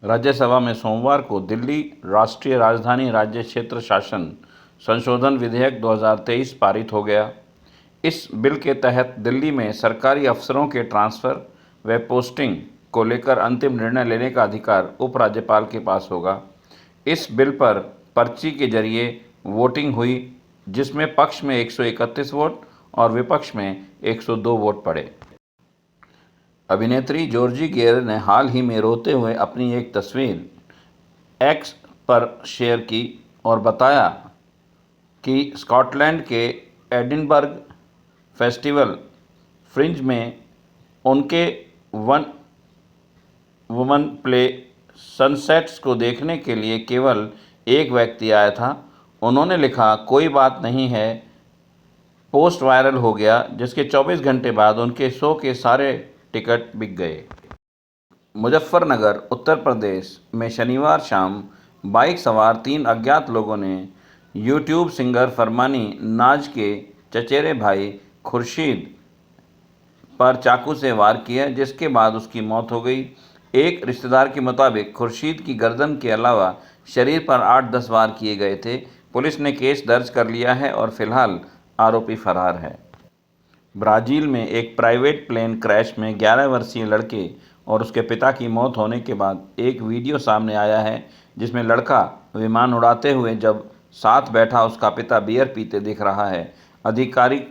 राज्यसभा में सोमवार को दिल्ली राष्ट्रीय राजधानी राज्य क्षेत्र शासन संशोधन विधेयक 2023 पारित हो गया। इस बिल के तहत दिल्ली में सरकारी अफसरों के ट्रांसफ़र व पोस्टिंग को लेकर अंतिम निर्णय लेने का अधिकार उपराज्यपाल के पास होगा। इस बिल पर पर्ची के जरिए वोटिंग हुई, जिसमें पक्ष में 131 वोट और विपक्ष में 102 वोट पड़े। अभिनेत्री जॉर्जी गेयर ने हाल ही में रोते हुए अपनी एक तस्वीर एक्स पर शेयर की और बताया कि स्कॉटलैंड के एडिनबर्ग फेस्टिवल फ्रिंज में उनके वन वुमन प्ले सनसेट्स को देखने के लिए केवल एक व्यक्ति आया था। उन्होंने लिखा, कोई बात नहीं है। पोस्ट वायरल हो गया, जिसके 24 घंटे बाद उनके शो के सारे टिकट बिक गए। मुजफ्फरनगर, उत्तर प्रदेश में शनिवार शाम बाइक सवार 3 अज्ञात लोगों ने यूट्यूब सिंगर फरमानी नाज के चचेरे भाई खुर्शीद पर चाकू से वार किया, जिसके बाद उसकी मौत हो गई। एक रिश्तेदार के मुताबिक खुर्शीद की गर्दन के अलावा शरीर पर 8-10 वार किए गए थे। पुलिस ने केस दर्ज कर लिया है और फिलहाल आरोपी फरार है। ब्राज़ील में एक प्राइवेट प्लेन क्रैश में 11 वर्षीय लड़के और उसके पिता की मौत होने के बाद एक वीडियो सामने आया है, जिसमें लड़का विमान उड़ाते हुए जब साथ बैठा उसका पिता बियर पीते दिख रहा है। अधिकारी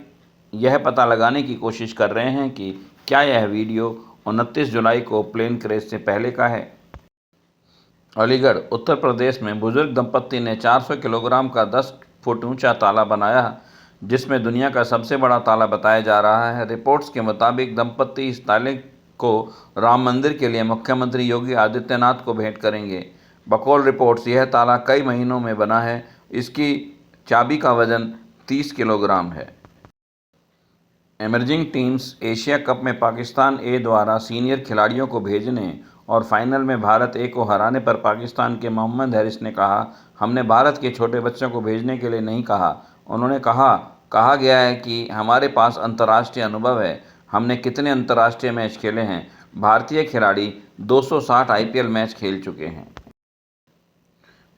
यह पता लगाने की कोशिश कर रहे हैं कि क्या यह वीडियो 29 जुलाई को प्लेन क्रैश से पहले का है। अलीगढ़, उत्तर प्रदेश में बुजुर्ग दंपत्ति ने 400 किलोग्राम का 10 फुट ऊंचा ताला बनाया, जिसमें दुनिया का सबसे बड़ा ताला बताया जा रहा है। रिपोर्ट्स के मुताबिक दंपत्ति इस ताले को राम मंदिर के लिए मुख्यमंत्री योगी आदित्यनाथ को भेंट करेंगे। बकौल रिपोर्ट्स, यह ताला कई महीनों में बना है। इसकी चाबी का वजन 30 किलोग्राम है। इमर्जिंग टीम्स एशिया कप में पाकिस्तान ए द्वारा सीनियर खिलाड़ियों को भेजने और फाइनल में भारत ए को हराने पर पाकिस्तान के मोहम्मद हैरिस ने कहा, हमने भारत के छोटे बच्चों को भेजने के लिए नहीं कहा। उन्होंने कहा गया है कि हमारे पास अंतर्राष्ट्रीय अनुभव है। हमने कितने अंतर्राष्ट्रीय मैच खेले हैं। भारतीय खिलाड़ी 260 आईपीएल मैच खेल चुके हैं।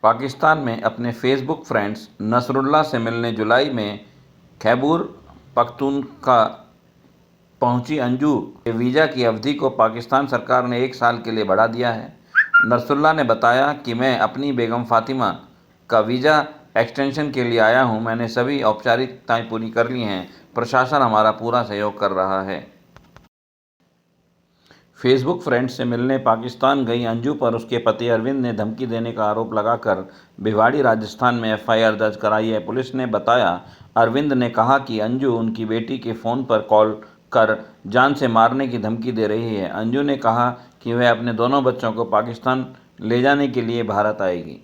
पाकिस्तान में अपने फेसबुक फ्रेंड्स नसरुल्लाह से मिलने जुलाई में खैबर पख्तूनख्वा पहुंची अंजू के वीज़ा की अवधि को पाकिस्तान सरकार ने 1 साल के लिए बढ़ा दिया है। नसरुल्लाह ने बताया कि मैं अपनी बेगम फातिमा का वीज़ा एक्सटेंशन के लिए आया हूं। मैंने सभी औपचारिकताएं पूरी कर ली हैं। प्रशासन हमारा पूरा सहयोग कर रहा है। फेसबुक फ्रेंड्स से मिलने पाकिस्तान गई अंजू पर उसके पति अरविंद ने धमकी देने का आरोप लगाकर भिवाड़ी, राजस्थान में एफआईआर दर्ज कराई है। पुलिस ने बताया, अरविंद ने कहा कि अंजू उनकी बेटी के फ़ोन पर कॉल कर जान से मारने की धमकी दे रही है। अंजू ने कहा कि वह अपने दोनों बच्चों को पाकिस्तान ले जाने के लिए भारत आएगी।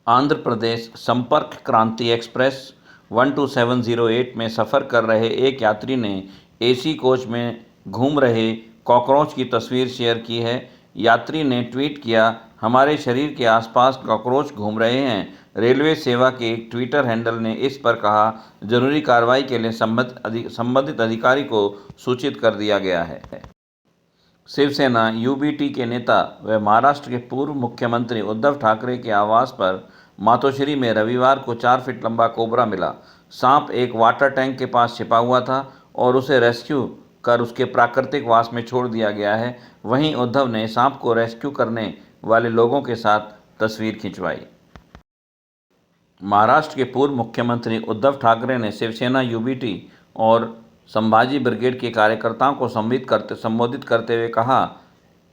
आंध्र प्रदेश संपर्क क्रांति एक्सप्रेस 12708 में सफ़र कर रहे एक यात्री ने एसी कोच में घूम रहे कॉकरोच की तस्वीर शेयर की है। यात्री ने ट्वीट किया, हमारे शरीर के आसपास कॉकरोच घूम रहे हैं। रेलवे सेवा के एक ट्विटर हैंडल ने इस पर कहा, जरूरी कार्रवाई के लिए संबंधित अधिकारी को सूचित कर दिया गया है। शिवसेना यूबीटी के नेता व महाराष्ट्र के पूर्व मुख्यमंत्री उद्धव ठाकरे के आवास पर मातोश्री में रविवार को 4 फीट लंबा कोबरा मिला। सांप एक वाटर टैंक के पास छिपा हुआ था और उसे रेस्क्यू कर उसके प्राकृतिक वास में छोड़ दिया गया है। वहीं उद्धव ने सांप को रेस्क्यू करने वाले लोगों के साथ तस्वीर खिंचवाई। महाराष्ट्र के पूर्व मुख्यमंत्री उद्धव ठाकरे ने शिवसेना यूबीटी और संभाजी ब्रिगेड के कार्यकर्ताओं को संबोधित करते हुए कहा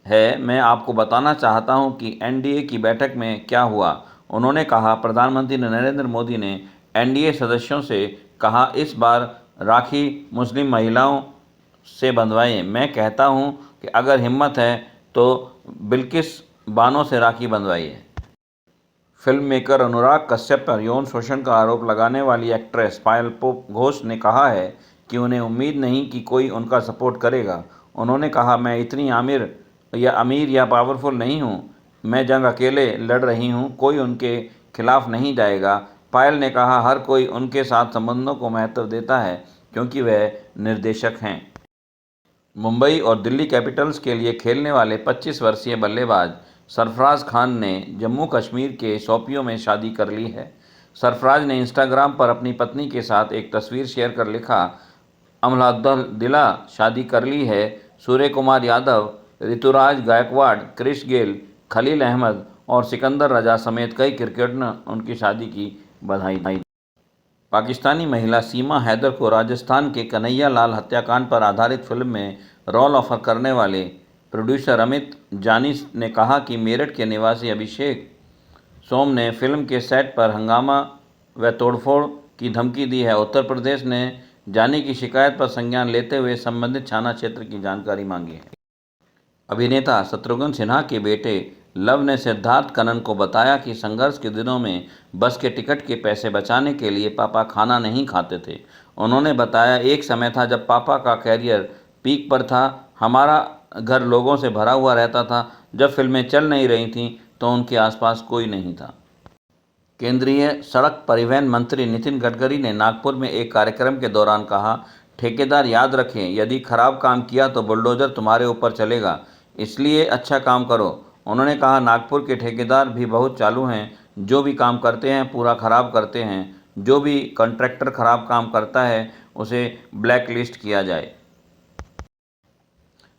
है, मैं आपको बताना चाहता हूं कि एनडीए की बैठक में क्या हुआ। उन्होंने कहा, प्रधानमंत्री नरेंद्र मोदी ने एनडीए सदस्यों से कहा, इस बार राखी मुस्लिम महिलाओं से बंधवाएं। मैं कहता हूं कि अगर हिम्मत है तो बिल्किस बानो से राखी बंधवाइए। फिल्म मेकर अनुराग कश्यप पर यौन शोषण का आरोप लगाने वाली एक्ट्रेस पायल घोष ने कहा है कि उन्हें उम्मीद नहीं कि कोई उनका सपोर्ट करेगा। उन्होंने कहा, मैं इतनी अमीर या पावरफुल नहीं हूं। मैं जंग अकेले लड़ रही हूं, कोई उनके खिलाफ नहीं जाएगा। पायल ने कहा, हर कोई उनके साथ संबंधों को महत्व देता है क्योंकि वह निर्देशक हैं। मुंबई और दिल्ली कैपिटल्स के लिए खेलने वाले 25 वर्षीय बल्लेबाज सरफराज खान ने जम्मू कश्मीर के शोपियों में शादी कर ली है। सरफराज ने इंस्टाग्राम पर अपनी पत्नी के साथ एक तस्वीर शेयर कर लिखा, अल्हम्दुलिल्लाह शादी कर ली है। सूर्य कुमार यादव, ऋतुराज गायकवाड़, क्रिस गेल, खलील अहमद और सिकंदर रजा समेत कई क्रिकेटर ने उनकी शादी की बधाई दी। पाकिस्तानी महिला सीमा हैदर को राजस्थान के कन्हैया लाल हत्याकांड पर आधारित फिल्म में रोल ऑफर करने वाले प्रोड्यूसर अमित जानी ने कहा कि मेरठ के निवासी अभिषेक सोम ने फिल्म के सेट पर हंगामा व तोड़फोड़ की धमकी दी है। उत्तर प्रदेश ने जानी की शिकायत पर संज्ञान लेते हुए संबंधित थाना क्षेत्र की जानकारी मांगी है। अभिनेता शत्रुघ्न सिन्हा के बेटे लव ने सिद्धार्थ कनन को बताया कि संघर्ष के दिनों में बस के टिकट के पैसे बचाने के लिए पापा खाना नहीं खाते थे। उन्होंने बताया, एक समय था जब पापा का कैरियर पीक पर था, हमारा घर लोगों से भरा हुआ रहता था। जब फिल्में चल नहीं रही थीं तो उनके आसपास कोई नहीं था। केंद्रीय सड़क परिवहन मंत्री नितिन गडकरी ने नागपुर में एक कार्यक्रम के दौरान कहा, ठेकेदार याद रखें, यदि खराब काम किया तो बुलडोजर तुम्हारे ऊपर चलेगा, इसलिए अच्छा काम करो। उन्होंने कहा, नागपुर के ठेकेदार भी बहुत चालू हैं, जो भी काम करते हैं पूरा खराब करते हैं। जो भी कॉन्ट्रैक्टर खराब काम करता है उसे ब्लैक लिस्ट किया जाए।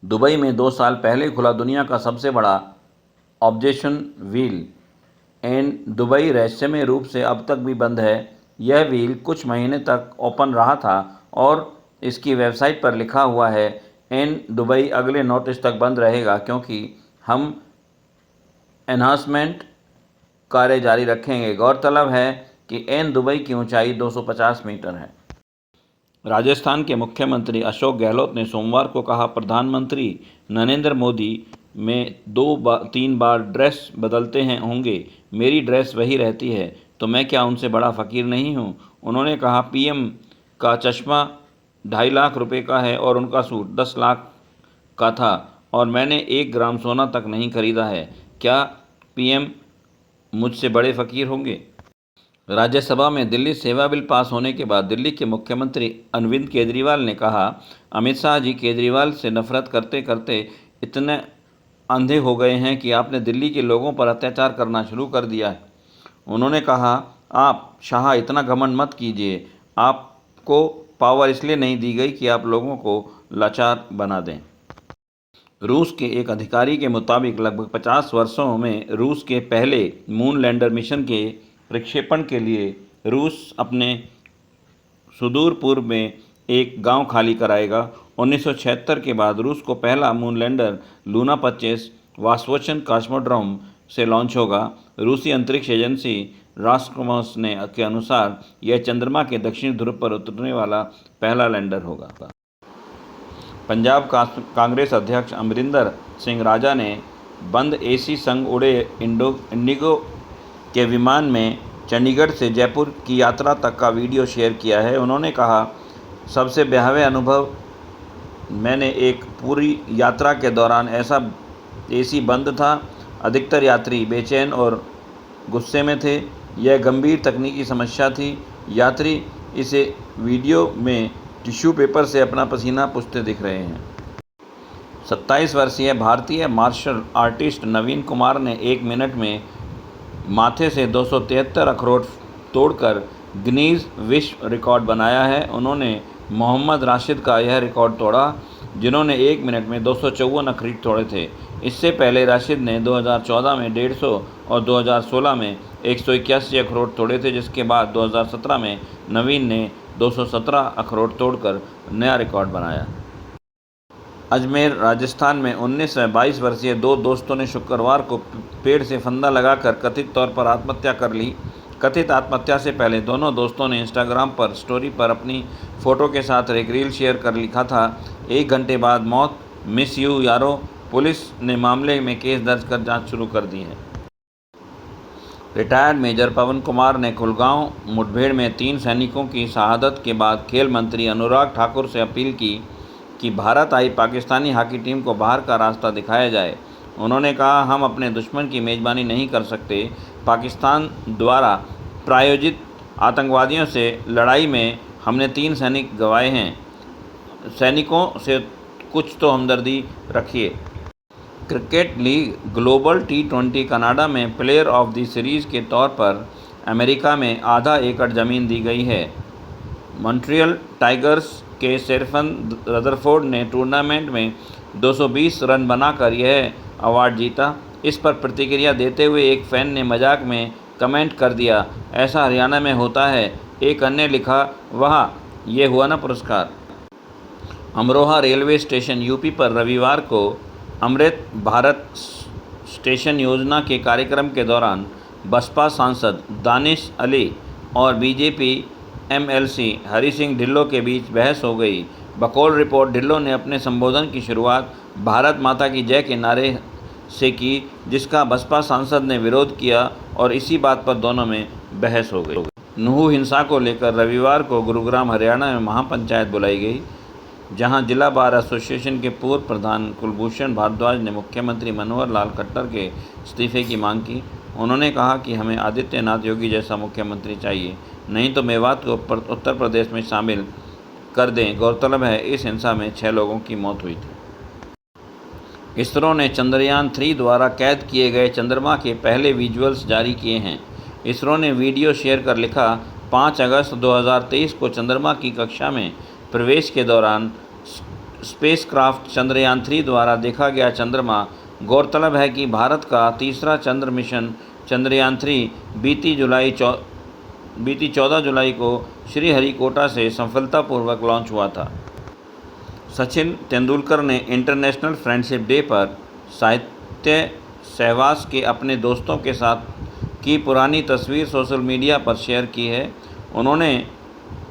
दुबई में 2 साल पहले खुला दुनिया का सबसे बड़ा ऑब्जेक्शन व्हील एंड दुबई रहस्यमय रूप से अब तक भी बंद है। यह व्हील कुछ महीने तक ओपन रहा था और इसकी वेबसाइट पर लिखा हुआ है, एन दुबई अगले नोटिस तक बंद रहेगा क्योंकि हम एनहांसमेंट कार्य जारी रखेंगे। गौरतलब है कि एन दुबई की ऊंचाई 250 मीटर है। राजस्थान के मुख्यमंत्री अशोक गहलोत ने सोमवार को कहा, प्रधानमंत्री नरेंद्र मोदी में 2-3 बार ड्रेस बदलते हैं होंगे, मेरी ड्रेस वही रहती है, तो मैं क्या उनसे बड़ा फ़कीर नहीं हूँ। उन्होंने कहा, पीएम का चश्मा 2.5 लाख रुपए का है और उनका सूट 10 लाख का था और मैंने 1 ग्राम सोना तक नहीं खरीदा है। क्या पीएम मुझसे बड़े फ़कीर होंगे। राज्यसभा में दिल्ली सेवा बिल पास होने के बाद दिल्ली के मुख्यमंत्री अरविंद केजरीवाल ने कहा, अमित शाह जी केजरीवाल से नफरत करते करते इतने अंधे हो गए हैं कि आपने दिल्ली के लोगों पर अत्याचार करना शुरू कर दिया है। उन्होंने कहा, आप शाह इतना घमंड मत कीजिए, आपको पावर इसलिए नहीं दी गई कि आप लोगों को लाचार बना दें। रूस के एक अधिकारी के मुताबिक लगभग 50 वर्षों में रूस के पहले मून लैंडर मिशन के प्रक्षेपण के लिए रूस अपने सुदूर पूर्व में एक गांव खाली कराएगा। 1976 के बाद रूस को पहला मून लैंडर लूना 25 वास्वोचन कॉस्मोड्रोम से लॉन्च होगा। रूसी अंतरिक्ष एजेंसी रास्कोमोस ने के अनुसार यह चंद्रमा के दक्षिणी ध्रुव पर उतरने वाला पहला लैंडर होगा। पंजाब कांग्रेस अध्यक्ष अमरिंदर सिंह राजा ने बंद एसी संग उड़े इंडिगो के विमान में चंडीगढ़ से जयपुर की यात्रा तक का वीडियो शेयर किया है। उन्होंने कहा, सबसे बेहद अनुभव, मैंने एक पूरी यात्रा के दौरान ऐसा एसी बंद था, अधिकतर यात्री बेचैन और गुस्से में थे, यह गंभीर तकनीकी समस्या थी। यात्री इसे वीडियो में टिश्यू पेपर से अपना पसीना पूछते दिख रहे हैं। 27 वर्षीय भारतीय मार्शल आर्टिस्ट नवीन कुमार ने 1 मिनट में माथे से 273 अखरोट तोड़कर गिनीज विश्व रिकॉर्ड बनाया है। उन्होंने मोहम्मद राशिद का यह रिकॉर्ड तोड़ा, जिन्होंने 1 मिनट में 254 अखरोट तोड़े थे। इससे पहले राशिद ने 2014 में 150 और 2016 में 181 अखरोट तोड़े थे, जिसके बाद 2017 में नवीन ने 217 अखरोट तोड़कर नया रिकॉर्ड बनाया। अजमेर राजस्थान में 19 व 22 वर्षीय 2 दोस्तों ने शुक्रवार को पेड़ से फंदा लगाकर कथित तौर पर आत्महत्या कर ली। कथित आत्महत्या से पहले दोनों दोस्तों ने इंस्टाग्राम पर स्टोरी पर अपनी फ़ोटो के साथ एक रील शेयर कर लिखा था, 1 घंटे बाद मौत, मिस यू यारो। पुलिस ने मामले में केस दर्ज कर जांच शुरू कर दी है। रिटायर्ड मेजर पवन कुमार ने कुलगांव मुठभेड़ में 3 सैनिकों की शहादत के बाद खेल मंत्री अनुराग ठाकुर से अपील की कि भारत आई पाकिस्तानी हॉकी टीम को बाहर का रास्ता दिखाया जाए। उन्होंने कहा, हम अपने दुश्मन की मेज़बानी नहीं कर सकते। पाकिस्तान द्वारा प्रायोजित आतंकवादियों से लड़ाई में हमने 3 सैनिक गंवाए हैं। सैनिकों से कुछ तो हमदर्दी रखिए। Cricket league global T20 Canada में प्लेयर ऑफ द सीरीज़ के तौर पर अमेरिका में आधा एकड़ ज़मीन दी गई है। मॉन्ट्रियल टाइगर्स के स्टीफन रदरफोर्ड ने टूर्नामेंट में 220 रन बनाकर यह अवार्ड जीता। इस पर प्रतिक्रिया देते हुए एक फ़ैन ने मजाक में कमेंट कर दिया, ऐसा हरियाणा में होता है। एक अन्य लिखा, वाह, ये हुआ ना पुरस्कार। अमरोहा रेलवे स्टेशन यूपी पर रविवार को अमृत भारत स्टेशन योजना के कार्यक्रम के दौरान बसपा सांसद दानिश अली और बीजेपी MLC हरि सिंह ढिल्लों के बीच बहस हो गई। बकौल रिपोर्ट, ढिल्लों ने अपने संबोधन की शुरुआत भारत माता की जय के नारे से की, जिसका बसपा सांसद ने विरोध किया और इसी बात पर दोनों में बहस हो गई। नूह हिंसा को लेकर रविवार को गुरुग्राम हरियाणा में महापंचायत बुलाई गई, जहां जिला बार एसोसिएशन के पूर्व प्रधान कुलभूषण भारद्वाज ने मुख्यमंत्री मनोहर लाल खट्टर के इस्तीफे की मांग की। उन्होंने कहा कि हमें आदित्यनाथ योगी जैसा मुख्यमंत्री चाहिए, नहीं तो मेवात को उत्तर प्रदेश में शामिल कर दें। गौरतलब है, इस हिंसा में 6 लोगों की मौत हुई थी। इसरो ने चंद्रयान 3 द्वारा कैद किए गए चंद्रमा के पहले विजुअल्स जारी किए हैं। इसरो ने वीडियो शेयर कर लिखा, 5 अगस्त 2023 को चंद्रमा की कक्षा में प्रवेश के दौरान स्पेसक्राफ्ट चंद्रयान 3 द्वारा देखा गया चंद्रमा। गौरतलब है कि भारत का तीसरा चंद्र मिशन चंद्रयान 3 बीती 14 जुलाई को श्रीहरिकोटा से सफलतापूर्वक लॉन्च हुआ था। सचिन तेंदुलकर ने इंटरनेशनल फ्रेंडशिप डे पर साहित्य सहवास के अपने दोस्तों के साथ की पुरानी तस्वीर सोशल मीडिया पर शेयर की है। उन्होंने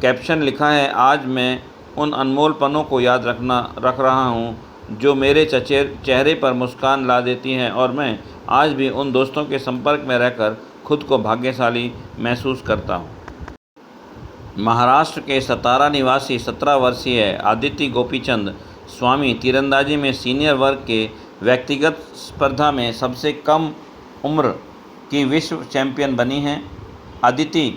कैप्शन लिखा है, आज मैं उन अनमोल पलों को याद रख रहा हूं जो मेरे चेहरे पर मुस्कान ला देती हैं, और मैं आज भी उन दोस्तों के संपर्क में रहकर खुद को भाग्यशाली महसूस करता हूं। महाराष्ट्र के सतारा निवासी 17 वर्षीय आदिति गोपीचंद स्वामी तीरंदाजी में सीनियर वर्ग के व्यक्तिगत स्पर्धा में सबसे कम उम्र की विश्व चैंपियन बनी हैं। अदिति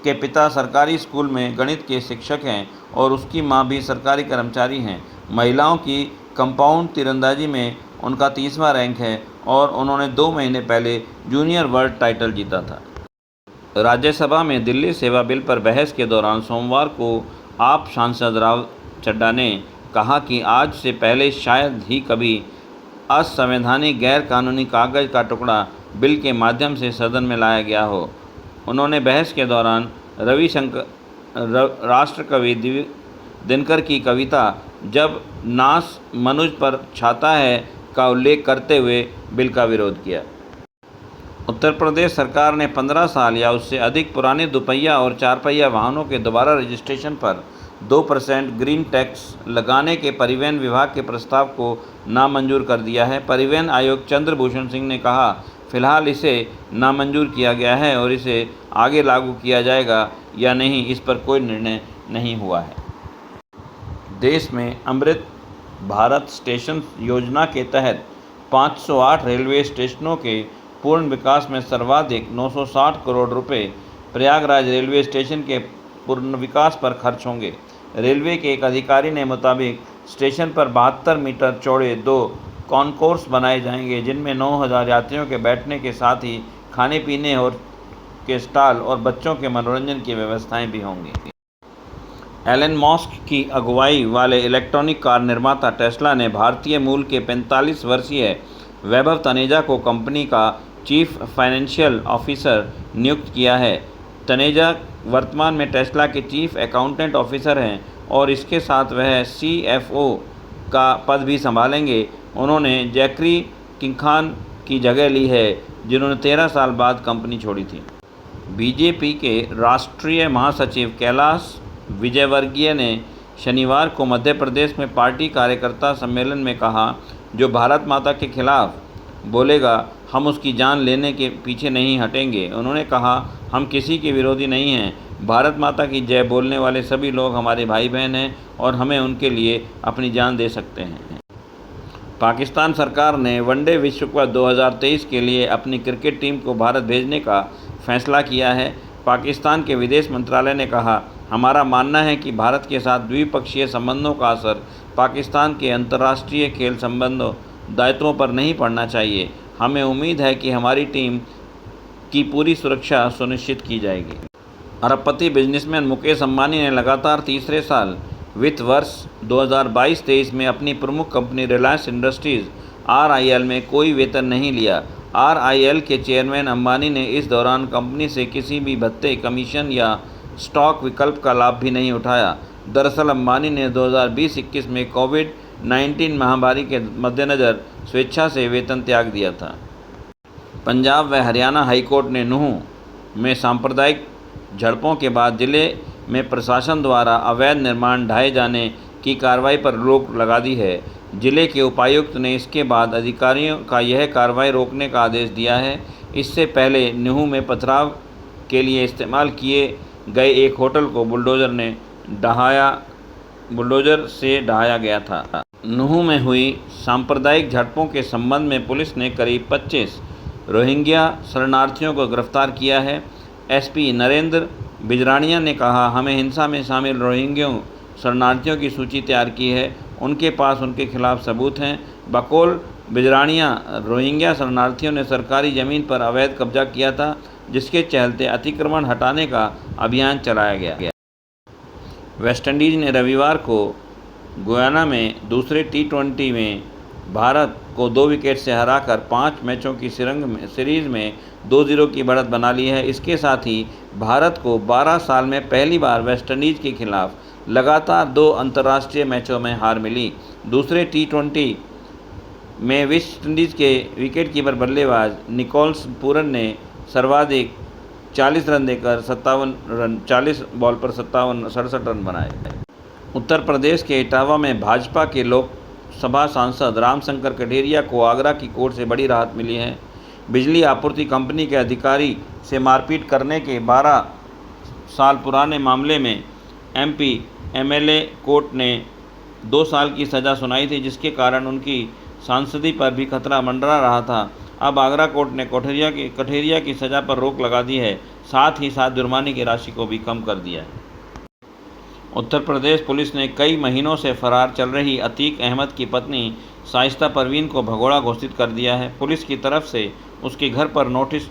के पिता सरकारी स्कूल में गणित के शिक्षक हैं और उसकी मां भी सरकारी कर्मचारी हैं। महिलाओं की कंपाउंड तीरंदाजी में उनका 30वां रैंक है और उन्होंने 2 महीने पहले जूनियर वर्ल्ड टाइटल जीता था। राज्यसभा में दिल्ली सेवा बिल पर बहस के दौरान सोमवार को आप सांसद राव चड्ढा ने कहा कि आज से पहले शायद ही कभी असंवैधानिक गैर कानूनी कागज़ का टुकड़ा बिल के माध्यम से सदन में लाया गया हो। उन्होंने बहस के दौरान राष्ट्रकवि दिनकर की कविता जब नास मनुज पर छाता है का उल्लेख करते हुए बिल का विरोध किया। उत्तर प्रदेश सरकार ने 15 साल या उससे अधिक पुराने दुपहिया और 4 पहिया वाहनों के दोबारा रजिस्ट्रेशन पर 2% ग्रीन टैक्स लगाने के परिवहन विभाग के प्रस्ताव को नामंजूर कर दिया है। परिवहन आयुक्त चंद्रभूषण सिंह ने कहा, फिलहाल इसे नामंजूर किया गया है और इसे आगे लागू किया जाएगा या नहीं, इस पर कोई निर्णय नहीं हुआ है। देश में अमृत भारत स्टेशन योजना के तहत 508 रेलवे स्टेशनों के पूर्ण विकास में सर्वाधिक 960 करोड़ रुपए प्रयागराज रेलवे स्टेशन के पूर्ण विकास पर खर्च होंगे। रेलवे के एक अधिकारी ने मुताबिक स्टेशन पर 72 मीटर चौड़े 2 कॉन्कोर्स बनाए जाएंगे, जिनमें 9000 यात्रियों के बैठने के साथ ही खाने पीने और के स्टॉल और बच्चों के मनोरंजन की व्यवस्थाएं भी होंगी। एलन मस्क की अगुवाई वाले इलेक्ट्रॉनिक कार निर्माता टेस्ला ने भारतीय मूल के 45 वर्षीय वैभव तनेजा को कंपनी का चीफ फाइनेंशियल ऑफिसर नियुक्त किया है। तनेजा वर्तमान में टेस्ला के चीफ अकाउंटेंट ऑफिसर हैं और इसके साथ वह CFO का पद भी संभालेंगे। उन्होंने जैकरी किंखान की जगह ली है, जिन्होंने 13 साल बाद कंपनी छोड़ी थी। बीजेपी के राष्ट्रीय महासचिव कैलाश विजयवर्गीय ने शनिवार को मध्य प्रदेश में पार्टी कार्यकर्ता सम्मेलन में कहा, जो भारत माता के खिलाफ बोलेगा हम उसकी जान लेने के पीछे नहीं हटेंगे। उन्होंने कहा, हम किसी के विरोधी नहीं हैं। भारत माता की जय बोलने वाले सभी लोग हमारे भाई बहन हैं और हमें उनके लिए अपनी जान दे सकते हैं। पाकिस्तान सरकार ने वनडे विश्व कप 2023 के लिए अपनी क्रिकेट टीम को भारत भेजने का फैसला किया है। पाकिस्तान के विदेश मंत्रालय ने कहा, हमारा मानना है कि भारत के साथ द्विपक्षीय संबंधों का असर पाकिस्तान के अंतर्राष्ट्रीय खेल संबंधों दायित्वों पर नहीं पड़ना चाहिए। हमें उम्मीद है कि हमारी टीम की पूरी सुरक्षा सुनिश्चित की जाएगी। अरबपति बिजनेसमैन मुकेश अंबानी ने लगातार तीसरे साल वित्त वर्ष 2022-23 में अपनी प्रमुख कंपनी रिलायंस इंडस्ट्रीज RIL में कोई वेतन नहीं लिया। RIL के चेयरमैन अंबानी ने इस दौरान कंपनी से किसी भी भत्ते, कमीशन या स्टॉक विकल्प का लाभ भी नहीं उठाया। दरअसल अंबानी ने 2020-21 में कोविड-19 महामारी के मद्देनज़र स्वेच्छा से वेतन त्याग दिया था। पंजाब व हरियाणा हाईकोर्ट ने नूंह में सांप्रदायिक झड़पों के बाद जिले में प्रशासन द्वारा अवैध निर्माण ढाए जाने की कार्रवाई पर रोक लगा दी है। जिले के उपायुक्त ने इसके बाद अधिकारियों का यह कार्रवाई रोकने का आदेश दिया है। इससे पहले नूंह में पथराव के लिए इस्तेमाल किए गए एक होटल को बुलडोजर से ढहाया गया था। नूंह में हुई सांप्रदायिक झड़पों के संबंध में पुलिस ने करीब 25 रोहिंग्या शरणार्थियों को गिरफ्तार किया है। SP नरेंद्र बिजराणिया ने कहा, हमें हिंसा में शामिल रोहिंग्या शरणार्थियों की सूची तैयार की है। उनके पास उनके खिलाफ सबूत हैं। बकौल बिजराणिया, रोहिंग्या शरणार्थियों ने सरकारी ज़मीन पर अवैध कब्जा किया था, जिसके चलते अतिक्रमण हटाने का अभियान चलाया गया। वेस्टइंडीज़ ने रविवार को गुयाना में दूसरे T20 में भारत को 2 विकेट से हराकर 5 मैचों की सीरीज़ में 2-0 की बढ़त बना ली है। इसके साथ ही भारत को 12 साल में पहली बार वेस्टइंडीज़ के खिलाफ लगातार 2 अंतर्राष्ट्रीय मैचों में हार मिली। दूसरे T20 में वेस्टइंडीज़ के विकेटकीपर बल्लेबाज निकोलस पूरन ने सर्वाधिक 40 रन देकर 40 बॉल पर 67 रन बनाए। उत्तर प्रदेश के इटावा में भाजपा के लोकसभा सांसद रामशंकर कठेरिया को आगरा की कोर्ट से बड़ी राहत मिली है। बिजली आपूर्ति कंपनी के अधिकारी से मारपीट करने के 12 साल पुराने मामले में MP MLA कोर्ट ने 2 साल की सज़ा सुनाई थी, जिसके कारण उनकी सांसदी पर भी खतरा मंडरा रहा था। अब आगरा कोर्ट ने कठेरिया की सज़ा पर रोक लगा दी है, साथ ही साथ जुर्माने की राशि को भी कम कर दिया है। उत्तर प्रदेश पुलिस ने कई महीनों से फरार चल रही अतीक अहमद की पत्नी शाइस्ता परवीन को भगोड़ा घोषित कर दिया है। पुलिस की तरफ से उसके घर पर नोटिस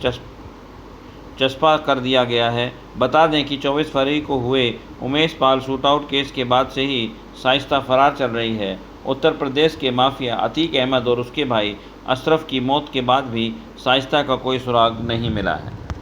चस्पा कर दिया गया है। बता दें कि 24 फरवरी को हुए उमेश पाल शूटआउट केस के बाद से ही शाइस्ता फरार चल रही है। उत्तर प्रदेश के माफिया अतीक अहमद और उसके भाई अशरफ की मौत के बाद भी शाइस्ता का कोई सुराग नहीं मिला है।